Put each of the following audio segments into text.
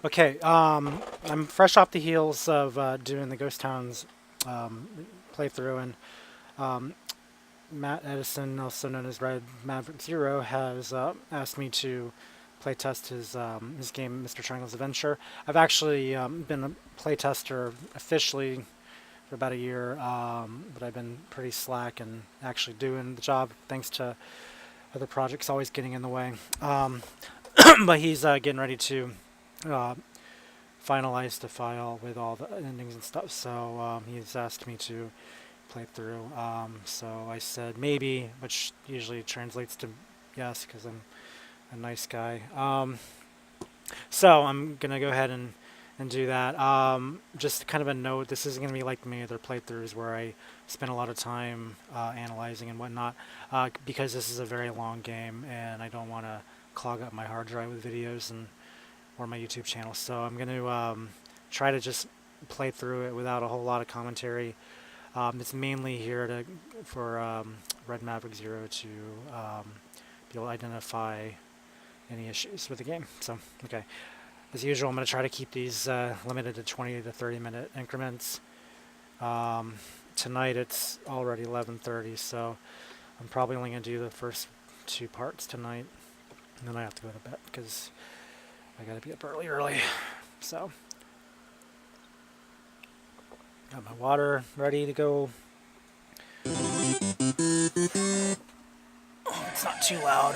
Okay, I'm fresh off the heels of doing the Ghost Towns playthrough, and um, Matt Edison, also known as RedMaverickZero, has asked me to playtest his game, Mr. Triangle's Adventure. I've actually been a playtester officially for about a year, but I've been pretty slack and actually doing the job thanks to other projects always getting in the way. But he's getting ready to uh, finalize the file with all the endings and stuff, so he's asked me to play through. So I said maybe, which usually translates to yes, because I'm a nice guy. So I'm gonna go ahead and do that. Just kind of a note: this isn't gonna be like many other playthroughs where I spend a lot of time analyzing and whatnot, because this is a very long game, and I don't want to clog up my hard drive with videos and or my YouTube channel. So I'm going to try to just play through it without a whole lot of commentary. It's mainly here for RedMaverickZero to be able to identify any issues with the game. So, okay. As usual, I'm going to try to keep these limited to 20 to 30 minute increments. Tonight it's already 11:30, so I'm probably only going to do the first two parts tonight. And then I have to go to bed because I gotta be up early. So, got my water ready to go. Oh, it's not too loud.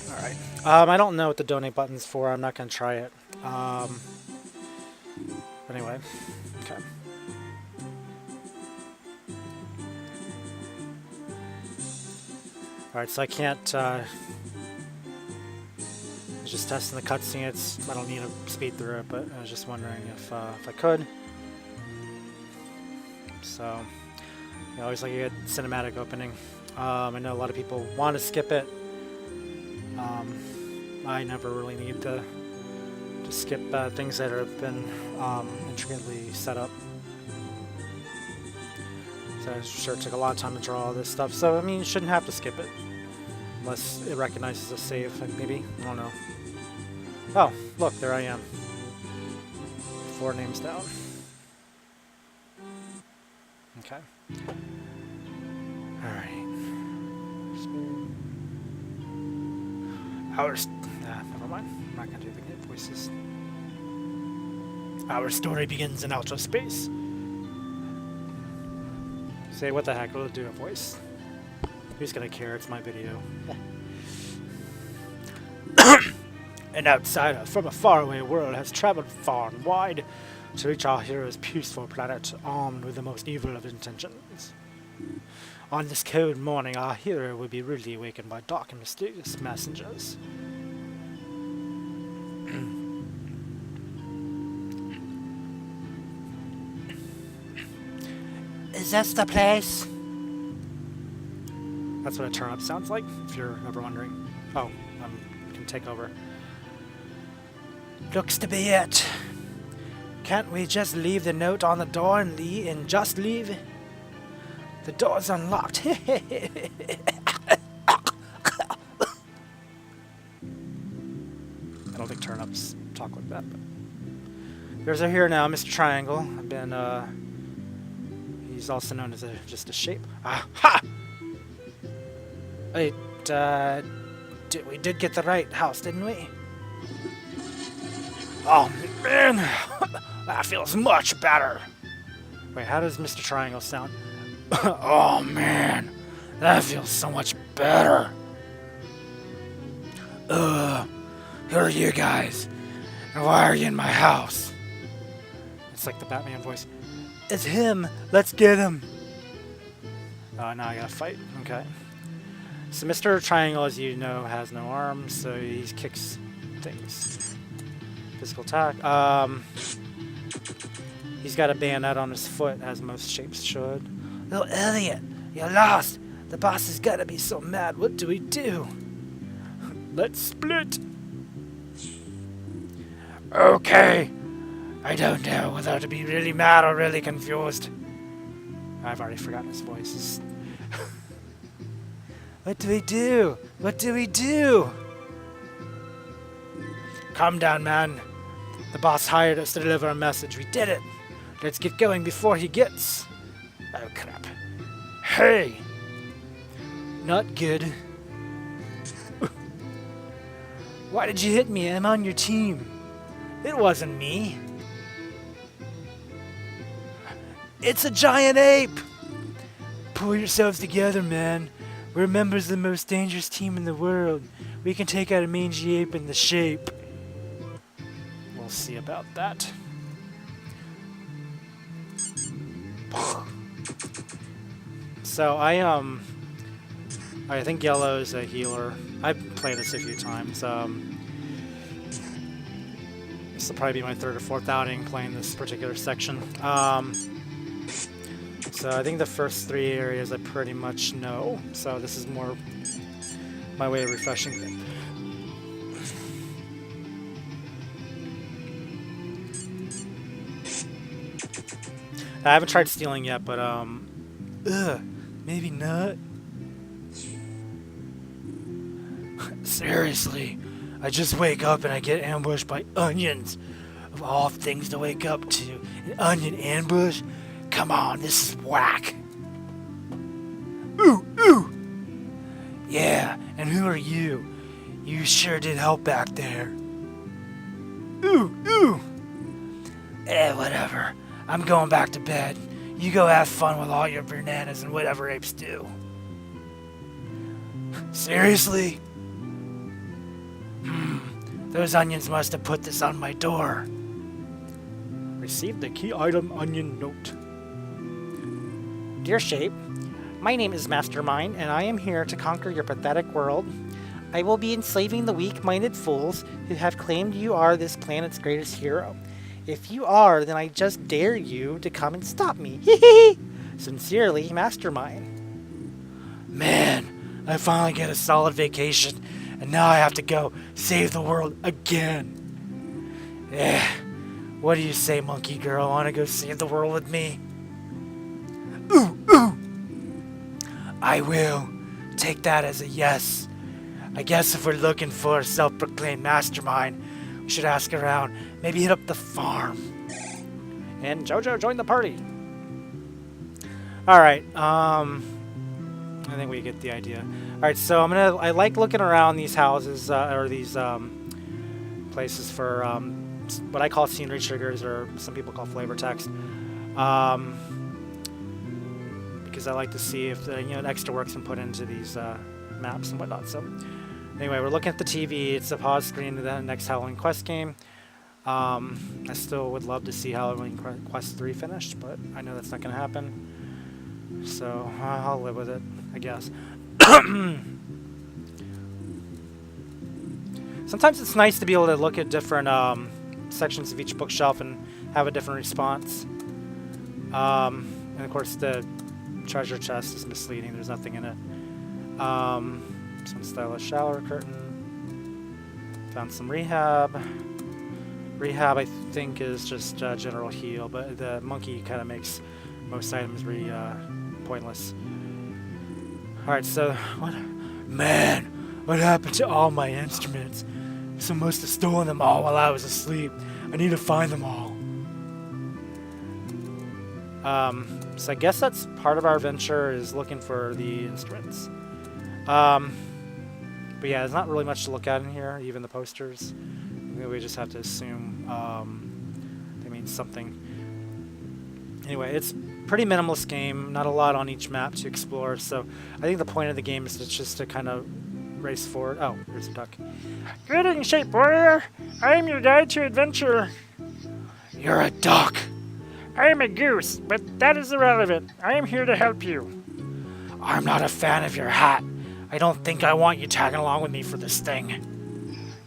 Alright. I don't know what the donate button's for. I'm not gonna try it. Anyway. Okay. Alright, so I can't, just testing the cutscene. I don't need to speed through it, but I was just wondering if I could. So, you always like a good cinematic opening. I know a lot of people want to skip it. I never really need to skip things that have been intricately set up. So I'm sure it took a lot of time to draw all this stuff. So, I mean, you shouldn't have to skip it. Unless it recognizes a save, maybe. I don't know. Oh, look, there I am. 4 names down. Okay. Alright. Never mind. I'm not gonna do the good voices. Our story begins in outer space. Say what the heck, will it do a voice? Who's gonna care? It's my video. An outsider from a faraway world has traveled far and wide to reach our hero's peaceful planet, armed with the most evil of intentions. On this cold morning, our hero will be rudely awakened by dark and mysterious messengers. Is this the place? That's what a turn-up sounds like, if you're ever wondering. Oh, I can take over. Looks to be it. Can't we just leave the note on the door and just leave? The door's unlocked. I don't think turnips talk like that, but there's our hero now, Mr. Triangle. I've been, he's also known as just a shape. Aha! Wait, we did get the right house, didn't we? Oh, man! That feels much better! Wait, how does Mr. Triangle sound? Oh, man! That feels so much better! Who are you guys? And why are you in my house? It's like the Batman voice. It's him! Let's get him! Oh, now I gotta fight. Okay. So Mr. Triangle, as you know, has no arms, so he kicks things. Physical attack. He's got a bayonet on his foot, as most shapes should. Little idiot! You're lost! The boss is gonna be so mad. What do we do? Let's split! Okay! I don't know whether to be really mad or really confused. I've already forgotten his voice. What do we do? What do we do? Calm down, man. The boss hired us to deliver a message. We did it. Let's get going before he gets... Oh, crap. Hey! Not good. Why did you hit me? I'm on your team. It wasn't me. It's a giant ape! Pull yourselves together, man. We're members of the most dangerous team in the world. We can take out a mangy ape in the shape. We'll see about that. So I think yellow is a healer. I've played this a few times. This will probably be my third or fourth outing playing this particular section. So I think the first three areas I pretty much know. So this is more my way of refreshing things. I haven't tried stealing yet, but maybe not. Seriously, I just wake up and I get ambushed by onions. Of all things to wake up to, an onion ambush? Come on, this is whack. Ooh, ooh. Yeah, and who are you? You sure did help back there. Ooh, ooh. Whatever. I'm going back to bed. You go have fun with all your bananas and whatever apes do. Seriously? Those onions must have put this on my door. Received the key item onion note. Dear Shape, my name is Mastermind, and I am here to conquer your pathetic world. I will be enslaving the weak-minded fools who have claimed you are this planet's greatest hero. If you are, then I just dare you to come and stop me. Hee. Sincerely, Mastermind. Man, I finally get a solid vacation, and now I have to go save the world again. What do you say, monkey girl? Want to go save the world with me? Ooh, ooh. I will. Take that as a yes. I guess if we're looking for a self-proclaimed mastermind, we should ask around. Maybe hit up the farm. And Jojo joined the party. Alright, I think we get the idea. Alright, so I like looking around these houses, or these places for what I call scenery triggers, or some people call flavor text. Because I like to see if extra work's been put into these maps and whatnot. So anyway, we're looking at the TV. It's a pause screen to the next Halloween Quest game. I still would love to see Halloween Quest 3 finished, but I know that's not going to happen. So I'll live with it, I guess. Sometimes it's nice to be able to look at different sections of each bookshelf and have a different response. And of course the treasure chest is misleading. There's nothing in it. Some stylish shower curtain. Found some rehab. Rehab, I think, is just general heal, but the monkey kind of makes most items pointless. Alright, so what happened to all my instruments? Someone must have stolen them all while I was asleep. I need to find them all. So I guess that's part of our adventure, is looking for the instruments. But yeah, there's not really much to look at in here, even the posters. We just have to assume they mean something. Anyway, it's a pretty minimalist game, not a lot on each map to explore, so I think the point of the game is just to kind of race forward. Oh, there's a duck. Greetings, Shape Warrior! I am your guide to adventure. You're a duck! I am a goose, but that is irrelevant. I am here to help you. I'm not a fan of your hat. I don't think I want you tagging along with me for this thing.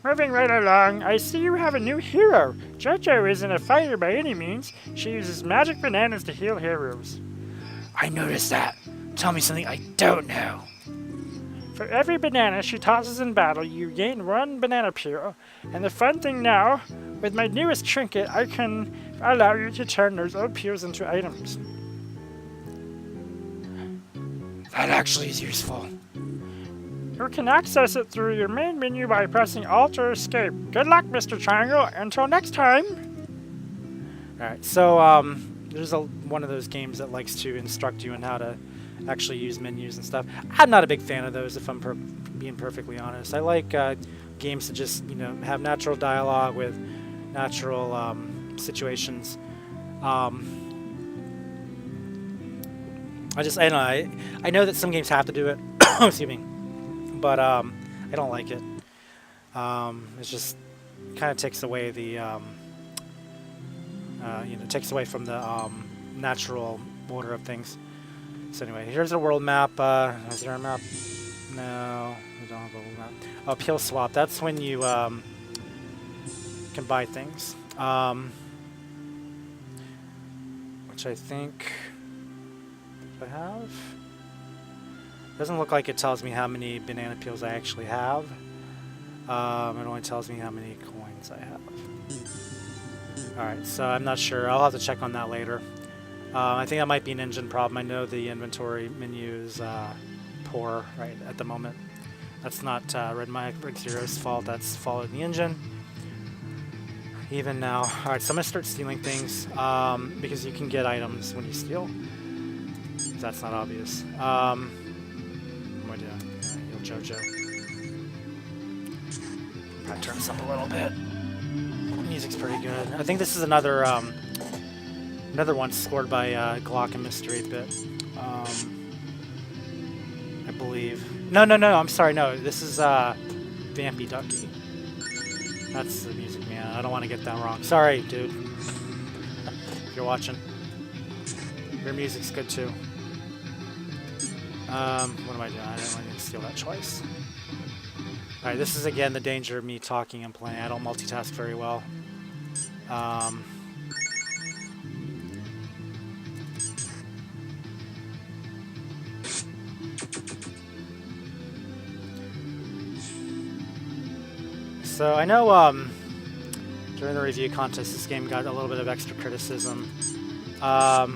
Moving right along, I see you have a new hero. JoJo isn't a fighter by any means. She uses magic bananas to heal heroes. I noticed that. Tell me something I don't know. For every banana she tosses in battle, you gain 1 banana pure. And the fun thing now, with my newest trinket, I can allow you to turn those old pures into items. That actually is useful. You can access it through your main menu by pressing Alt or Escape. Good luck, Mr. Triangle. Until next time. Alright, so there's one of those games that likes to instruct you on how to actually use menus and stuff. I'm not a big fan of those, if I'm being perfectly honest. I like games that just, you know, have natural dialogue with natural situations. I don't know. I know that some games have to do it. Excuse me. But I don't like it. It's just kind of takes away the takes away from the natural order of things. So anyway, here's a world map. Is there a map? No, we don't have a world map. Oh, peel swap. That's when you can buy things. Which I think I have. Doesn't look like it tells me how many banana peels I actually have. It only tells me how many coins I have. Alright, so I'm not sure. I'll have to check on that later. I think that might be an engine problem. I know the inventory menu is poor right at the moment. That's not RedMaverickZero's fault. That's fault of the engine. Even now. Alright, so I'm going to start stealing things because you can get items when you steal. That's not obvious. What am I doing? Heal Jojo. Probably turn this up a little bit. Music's pretty good. I think this is another another one scored by Glock and Mystery Bit. I believe. No, I'm sorry, no. This is Vampy Ducky. That's the music, man. I don't want to get that wrong. Sorry, dude. If you're watching. Your music's good too. What am I doing? I didn't want to steal that twice. Alright, this is again the danger of me talking and playing. I don't multitask very well. So I know during the review contest this game got a little bit of extra criticism. I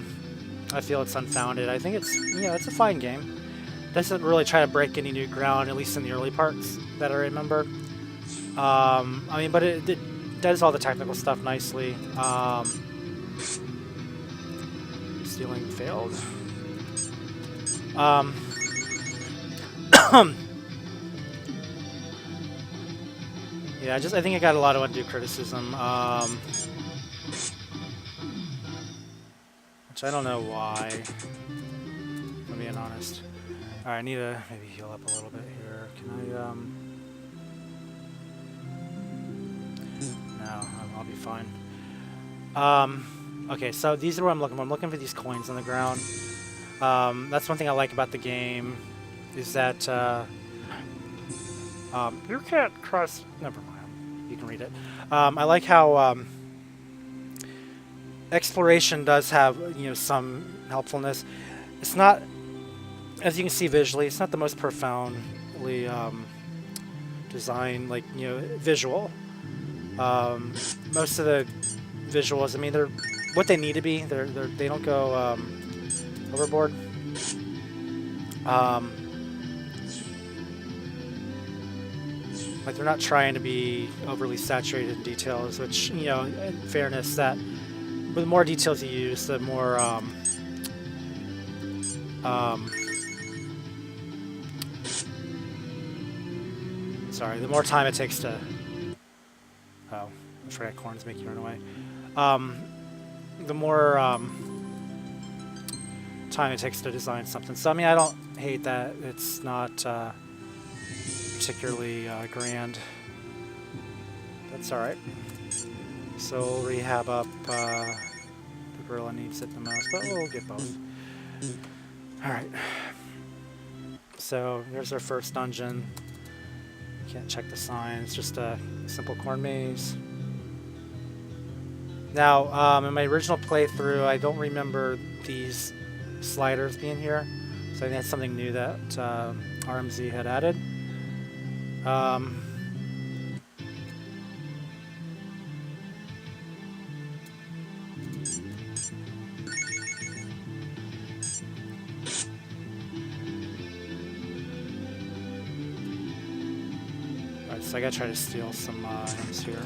feel it's unfounded. I think it's, you know, it's a fine game. Doesn't really try to break any new ground, at least in the early parts that I remember. I mean, but it does all the technical stuff nicely. Stealing failed. Yeah, I think it got a lot of undue criticism. Which I don't know why. If I'm being honest. Alright, I need to maybe heal up a little bit here. Can I, No, I'll be fine. Okay, so these are what I'm looking for. I'm looking for these coins on the ground. That's one thing I like about the game, is that, you can't cross... Never mind, you can read it. I like how, exploration does have, you know, some helpfulness. It's not... As you can see visually, it's not the most profoundly designed, like, you know, visual. Most of the visuals, I mean, they're what they need to be. They don't go overboard. Like, they're not trying to be overly saturated in details, which, you know, in fairness, that the more details you use, the more sorry, the more time it takes to... Oh, I forgot corns make you run away. The more time it takes to design something. So, I mean, I don't hate that. It's not particularly grand. That's alright. So, we'll rehab up the gorilla needs it the most, but we'll get both. Alright. So, here's our first dungeon. Can't check the signs, just a simple corn maze. Now, in my original playthrough, I don't remember these sliders being here, so I think that's something new that RMZ had added. So I gotta try to steal some items here.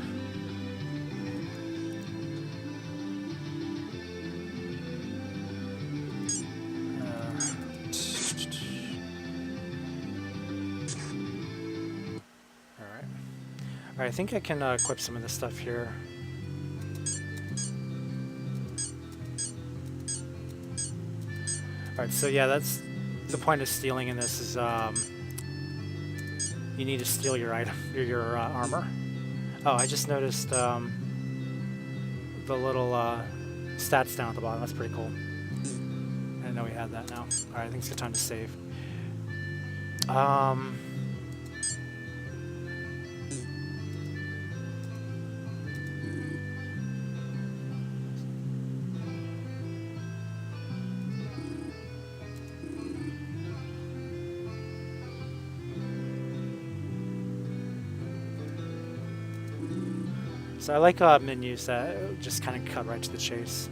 Alright. Alright, I think I can equip some of this stuff here. Alright, so yeah, that's the point of stealing in this is you need to steal your item, your armor. Oh, I just noticed the little stats down at the bottom. That's pretty cool. I didn't know we had that now. Alright, I think it's a good time to save. So I like menus that just kind of cut right to the chase.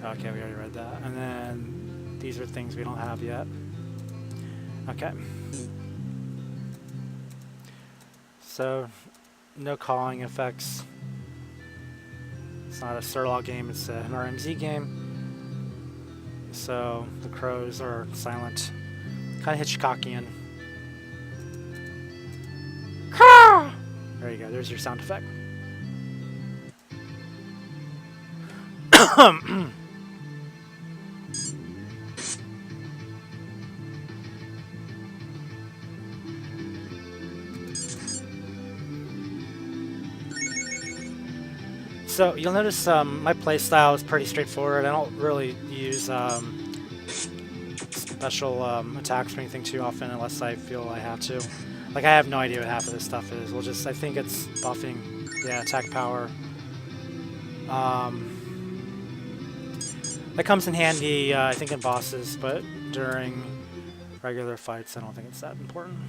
Okay, we already read that. And then these are things we don't have yet. Okay. So, no calling effects. It's not a Surlog game, it's an RMZ game. So, the crows are silent. Kind of Hitchcockian. There you go, there's your sound effect. So you'll notice my playstyle is pretty straightforward. I don't really use special attacks or anything too often unless I feel I have to. Like, I have no idea what half of this stuff is. I think it's buffing, yeah, attack power. That comes in handy, I think, in bosses, but during regular fights, I don't think it's that important.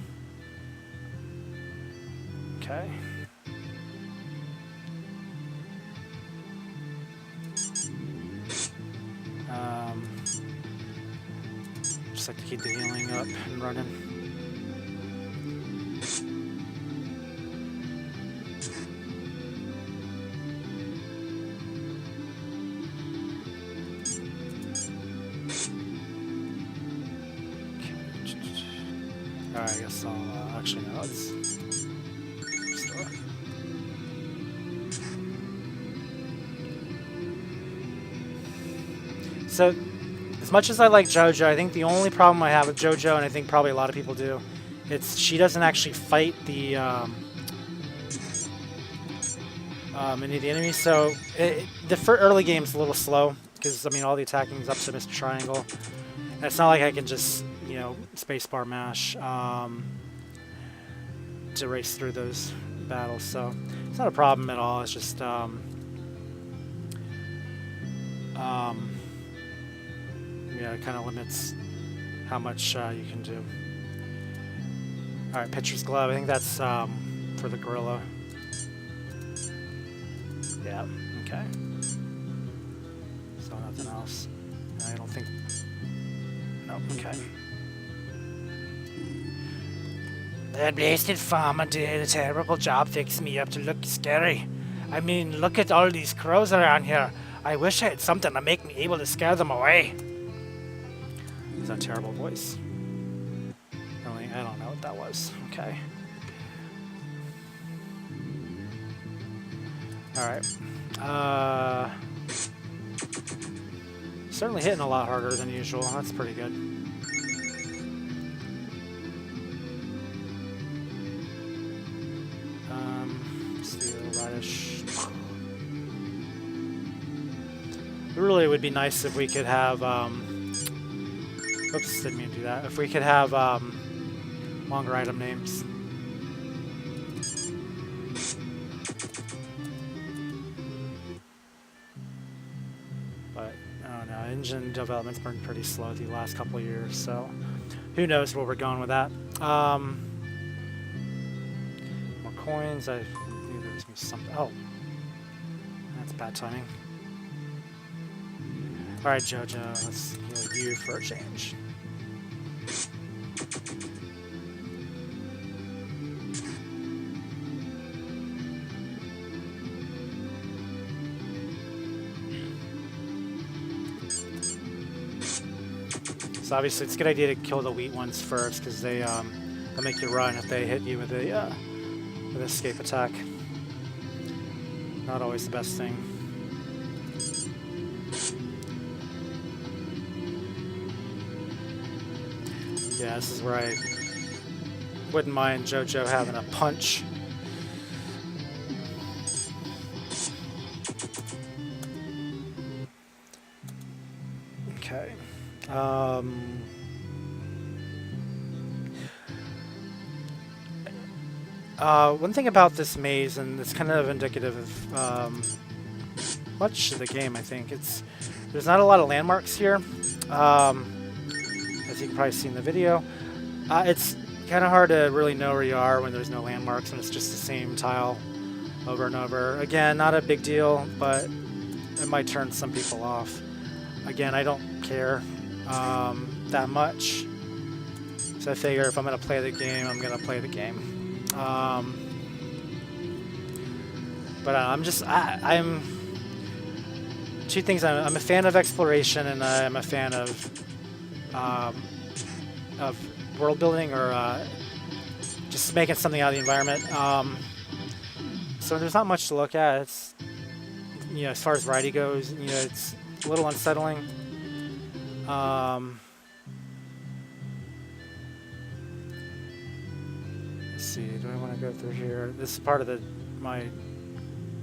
Okay. Just like to keep the healing up and running. Alright, I guess I'll actually no, let's restore. So, as much as I like JoJo, I think the only problem I have with JoJo, and I think probably a lot of people do, it's she doesn't actually fight the any of the enemies. So the early game's a little slow because I mean all the attacking is up to Mr. Triangle. And it's not like I can just spacebar mash to race through those battles. So it's not a problem at all. It's just yeah, it kind of limits how much you can do. Alright, Pitcher's Glove. I think that's for the gorilla. Yeah, okay. So nothing else. I don't think... Nope, okay. That blasted farmer did a terrible job fixing me up to look scary. I mean, look at all these crows around here. I wish I had something to make me able to scare them away. Is that a terrible voice? I don't know what that was. Okay. Alright. Certainly hitting a lot harder than usual. That's pretty good. Steel radish. It really would be nice if we could have oops, didn't mean to do that. If we could have longer item names. But I don't know, engine development's been pretty slow the last couple of years, so who knows where we're going with that. More coins. I knew there was gonna be something. Oh, that's bad timing. Alright, JoJo, let's heal you for a change. So obviously it's a good idea to kill the wheat ones first, because they'll make you run if they hit you with a with an escape attack. Not always the best thing. Yeah, this is where I wouldn't mind JoJo having a punch. Okay. One thing about this maze, and it's kind of indicative of much of the game, I think, there's not a lot of landmarks here. As you can probably see in the video, it's kind of hard to really know where you are when there's no landmarks and it's just the same tile over and over. Again, not a big deal, but it might turn some people off. Again, I don't care that much, so I figure if I'm going to play the game, I'm going to play the game. But I'm two things. I'm a fan of exploration, and I'm a fan of world building, or just making something out of the environment. So there's not much to look at. It's, as far as variety goes, it's a little unsettling. Let's see. Do I want to go through here? This is part of my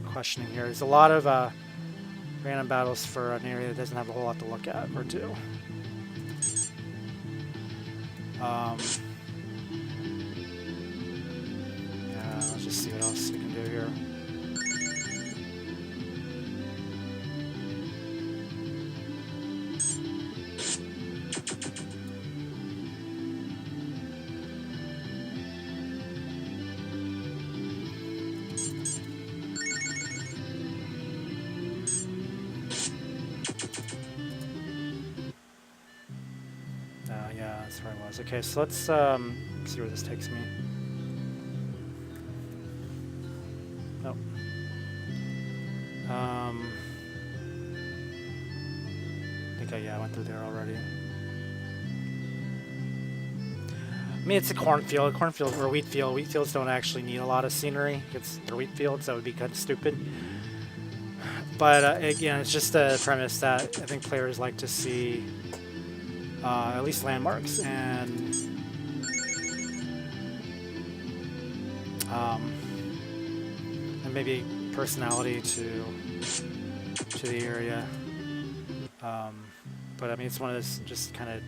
questioning here. There's a lot of random battles for an area that doesn't have a whole lot to look at or do. Yeah, let's just see what else we can do here. Yeah, that's where I was. Okay, so let's see where this takes me. Nope. I think I went through there already. I mean, it's a cornfield. Cornfield or wheat field. Wheat fields don't actually need a lot of scenery. They're wheat fields. That would be kind of stupid. But again, it's just a premise that I think players like to see. At least landmarks and maybe personality to the area. But I mean, it's one of those, just kind of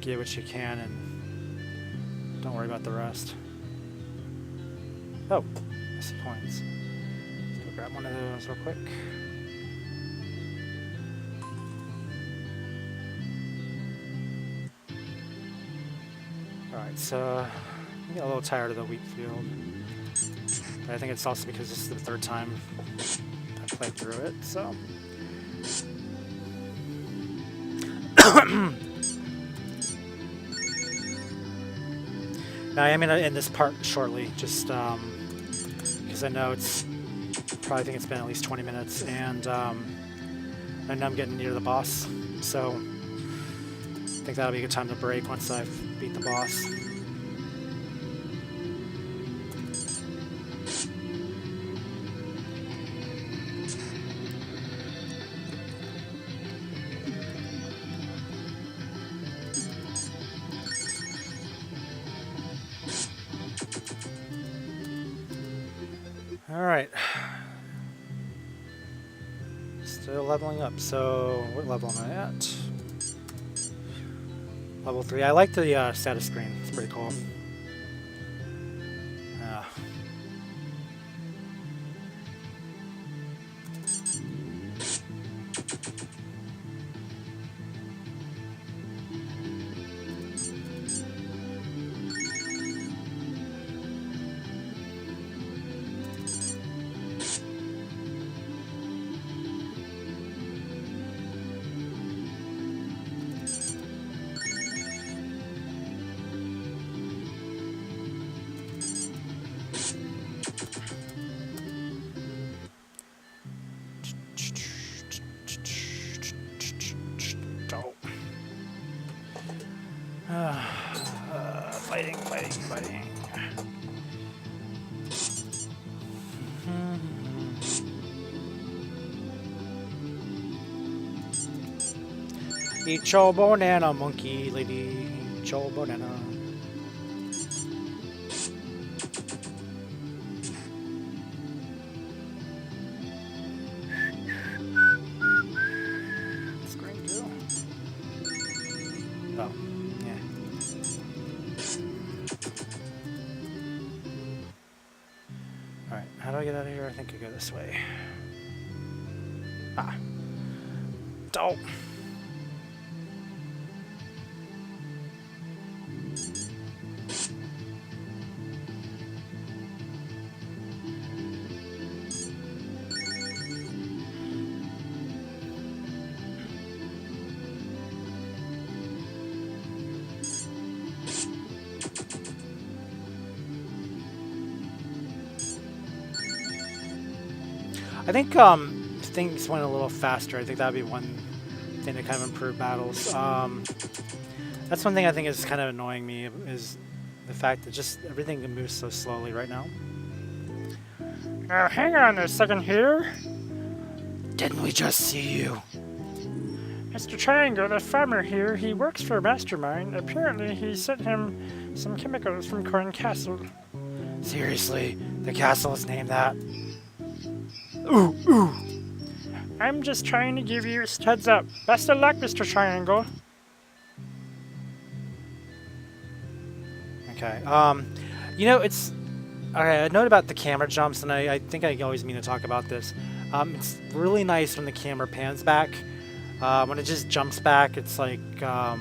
get what you can and don't worry about the rest. Oh, I see points. Let's go grab one of those real quick. Alright, so I'm getting a little tired of the wheat field. But I think it's also because this is the third time I played through it, so. Now I am in this part shortly, just because I know probably think it's been at least 20 minutes, and I know I'm getting near the boss, so I think that'll be a good time to break once I've beat the boss. Alright. Still leveling up, so what level am I at? Level 3. I like the status screen. It's pretty cool. fighting, fighting, fighting. Eat your banana, monkey lady. Eat your banana. Screen too. Oh, yeah. Alright, how do I get out of here? I think I go this way. Ah. Oh. I think if things went a little faster, I think that'd be one thing to kind of improve battles. That's one thing I think is kind of annoying me, is the fact that just everything moves so slowly right now. Now hang on a second here. Didn't we just see you? Mr. Triangle, the farmer here, he works for Mastermind. Apparently he sent him some chemicals from Corn Castle. Seriously, the castle is named that? Ooh, ooh. I'm just trying to give you a heads up. Best of luck, Mr. Triangle. Okay, you know, it's... Okay, a note about the camera jumps, and I think I always mean to talk about this. It's really nice when the camera pans back. When it just jumps back, it's like, I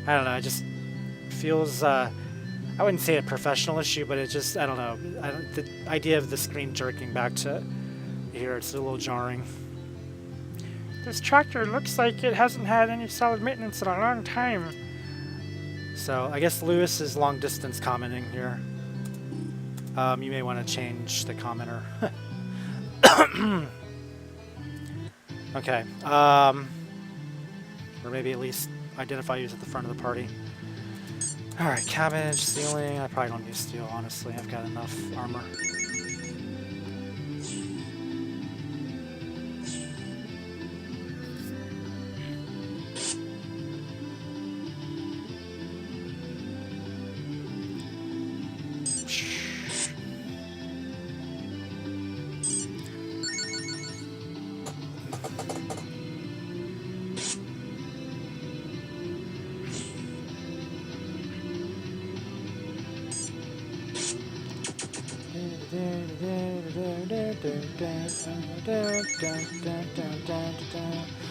don't know, it just feels, I wouldn't say a professional issue, but it just, I don't know, the idea of the screen jerking back to here, it's a little jarring. This tractor looks like it hasn't had any solid maintenance in a long time. So, I guess Lewis is long distance commenting here. You may want to change the commenter. Okay, or maybe at least identify you as at the front of the party. Alright, cabbage, ceiling. I probably don't need steel, honestly. I've got enough armor.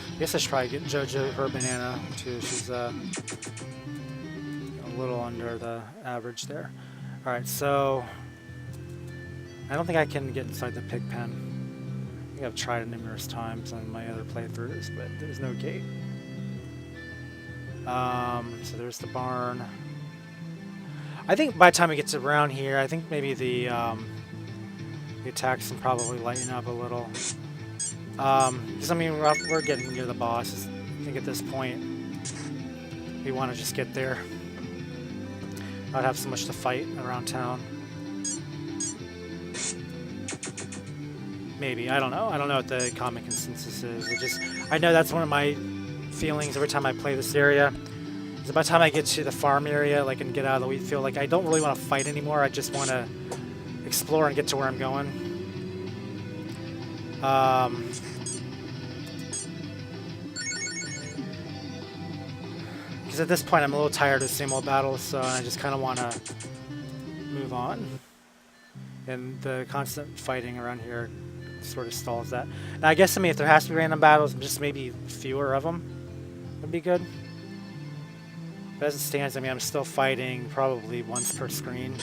I guess I should probably get JoJo her banana too. She's a little under the average there. Alright, so I don't think I can get inside the pig pen. I think I've tried it numerous times on my other playthroughs, but there's no gate. So there's the barn. I think by the time it gets around here, I think maybe the attacks can probably lighten up a little. Because I mean, we're getting near the boss. I think at this point, we want to just get there. Not have so much to fight around town. Maybe, I don't know. I don't know what the common consensus is. I know that's one of my feelings every time I play this area. Is by the time I get to the farm area, like, and get out of the wheat field, like, I don't really want to fight anymore. I just want to explore and get to where I'm going. Because at this point I'm a little tired of the same old battles, so I just kind of want to move on. And the constant fighting around here sort of stalls that. Now I guess, I mean, if there has to be random battles, just maybe fewer of them would be good. But as it stands, I mean, I'm still fighting probably once per screen.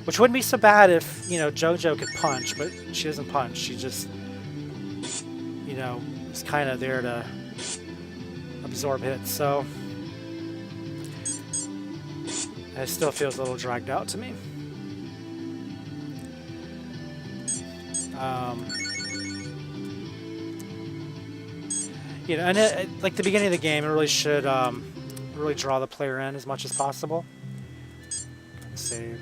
Which wouldn't be so bad if, you know, JoJo could punch, but she doesn't punch. She just, you know, is kind of there to absorb hits, so it still feels a little dragged out to me. You know, and like the beginning of the game, it really should really draw the player in as much as possible. Save.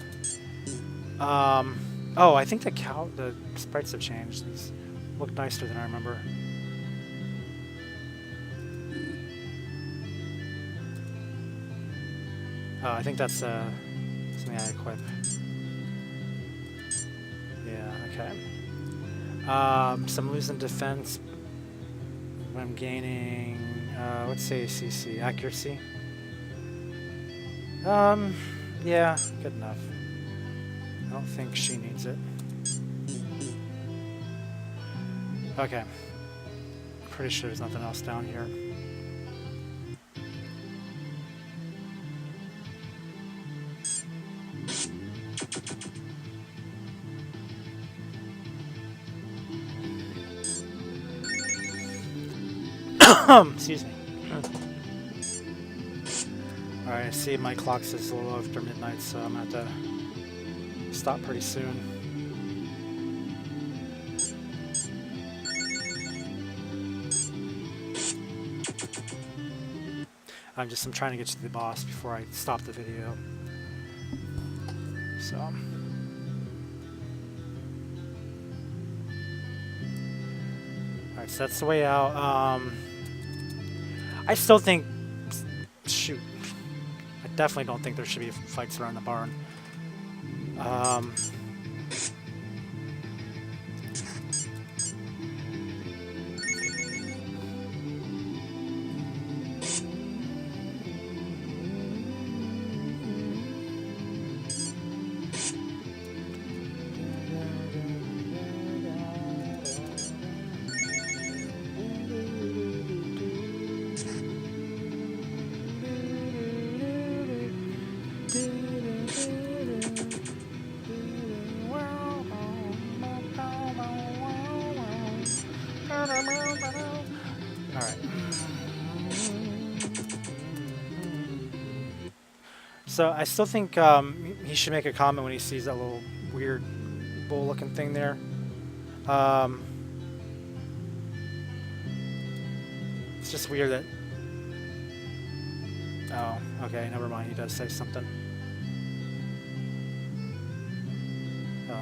Oh, I think the sprites have changed. These look nicer than I remember. Oh, I think that's something I equip. Yeah, okay. So I'm losing defense. I'm gaining, let's say CC, accuracy. Yeah, good enough. I don't think she needs it. Okay. Pretty sure there's nothing else down here. Excuse me. Alright, I see my clock says a little after midnight, so I'm going to have to stop pretty soon. I'm trying to get to the boss before I stop the video. So. Alright, so that's the way out. I still think... Shoot. I definitely don't think there should be fights around the barn. Alright. So I still think he should make a comment when he sees that little weird bull-looking thing there. It's just weird that... Oh, okay, never mind. He does say something. Oh,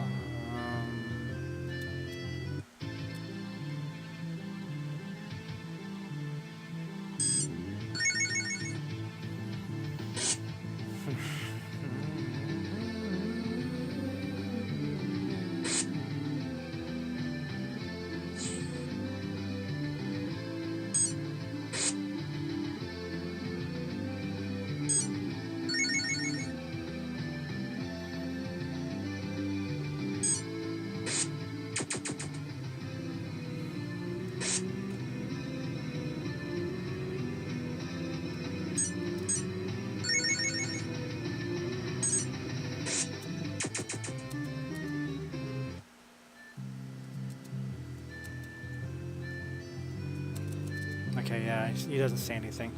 okay, yeah, he doesn't say anything.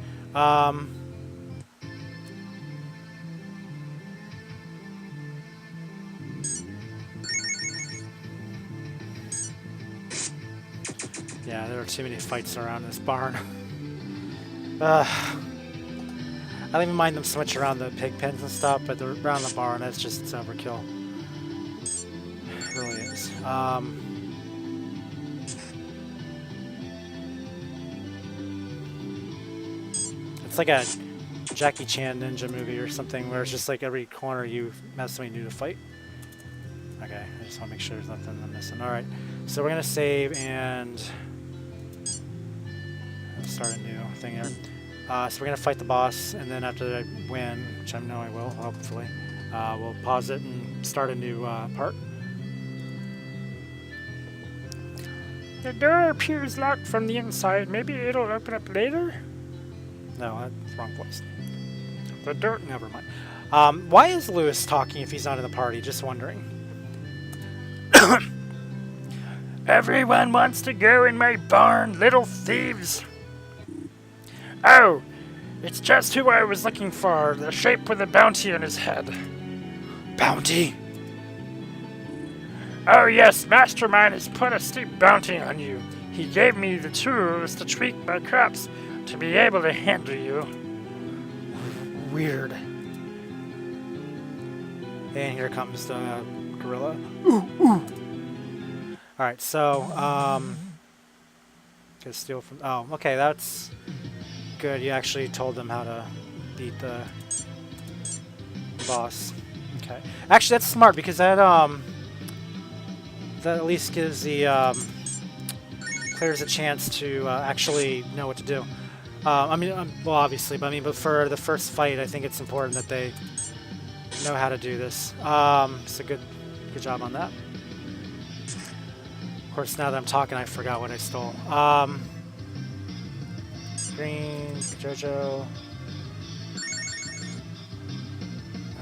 Yeah, there are too many fights around this barn. I don't even mind them so much around the pig pens and stuff, but around the barn, that's just overkill. It really is. It's like a Jackie Chan ninja movie or something where it's just like every corner you have somebody new to fight. Okay, I just want to make sure there's nothing I'm missing. Alright, so we're going to save and start a new thing here. So we're going to fight the boss, and then after I win, which I know I will, hopefully, we'll pause it and start a new part. The door appears locked from the inside. Maybe it'll open up later? No, that's the wrong place. The door... Never mind. Why is Lewis talking if he's not in the party? Just wondering. Everyone wants to go in my barn, little thieves. Oh, it's just who I was looking for, the shape with a bounty on his head. Bounty? Oh yes, Mastermind has put a steep bounty on you. He gave me the tools to tweak my crops to be able to handle you. weird. And here comes the gorilla. Alright, so, gonna steal from... Oh, okay, that's good. You actually told them how to beat the boss. Okay. Actually, that's smart, because that at least gives the, players a chance to actually know what to do. I mean, well, obviously, but for the first fight, I think it's important that they know how to do this. So good job on that. Of course, now that I'm talking, I forgot what I stole. Green, Jojo.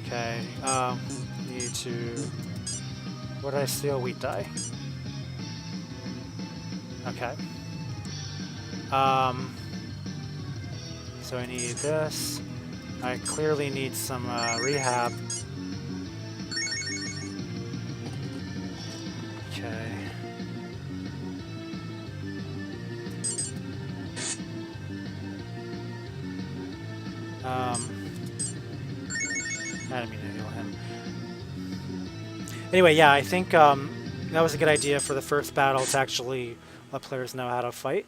Okay, need to... What did I steal? Wheat dye. Okay. So I need this. I clearly need some rehab. Okay. I didn't mean to heal him. Anyway, yeah, I think that was a good idea for the first battle to actually let players know how to fight.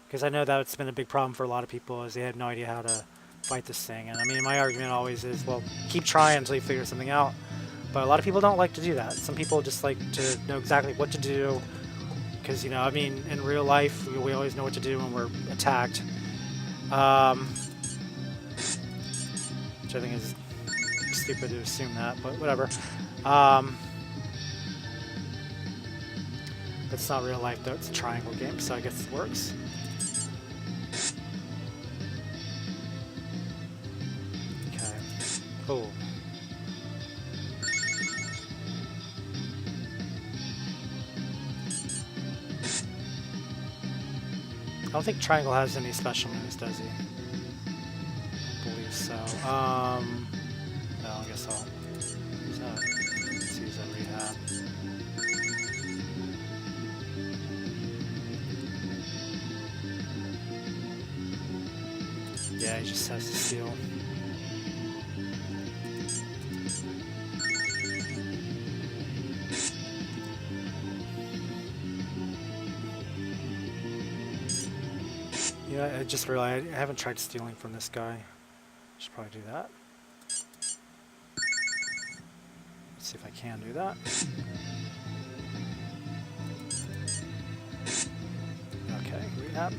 Because I know that's been a big problem for a lot of people, is they have no idea how to fight this thing. And I mean, my argument always is, well, keep trying until you figure something out. But a lot of people don't like to do that. Some people just like to know exactly what to do. Because, you know, I mean, in real life, we always know what to do when we're attacked. Which I think is stupid to assume that, but whatever. It's not real life, though. It's a triangle game, so I guess it works. Okay. Oh. I don't think triangle has any special moves, does he? I believe so. No, I guess I'll use that. Let's use that rehab. Yeah, he just has to steal. Yeah, I just realized I haven't tried stealing from this guy. Should probably do that. Let's see if I can do that. Okay, rehab.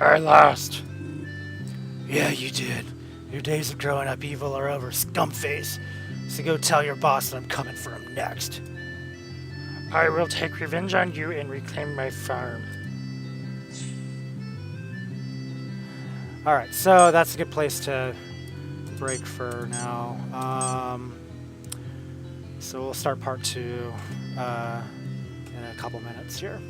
I lost. Yeah, you did. Your days of growing up evil are over, scumpface. So go tell your boss that I'm coming for him next. I will take revenge on you and reclaim my farm. Alright, so that's a good place to break for now. So we'll start part 2 in a couple minutes here.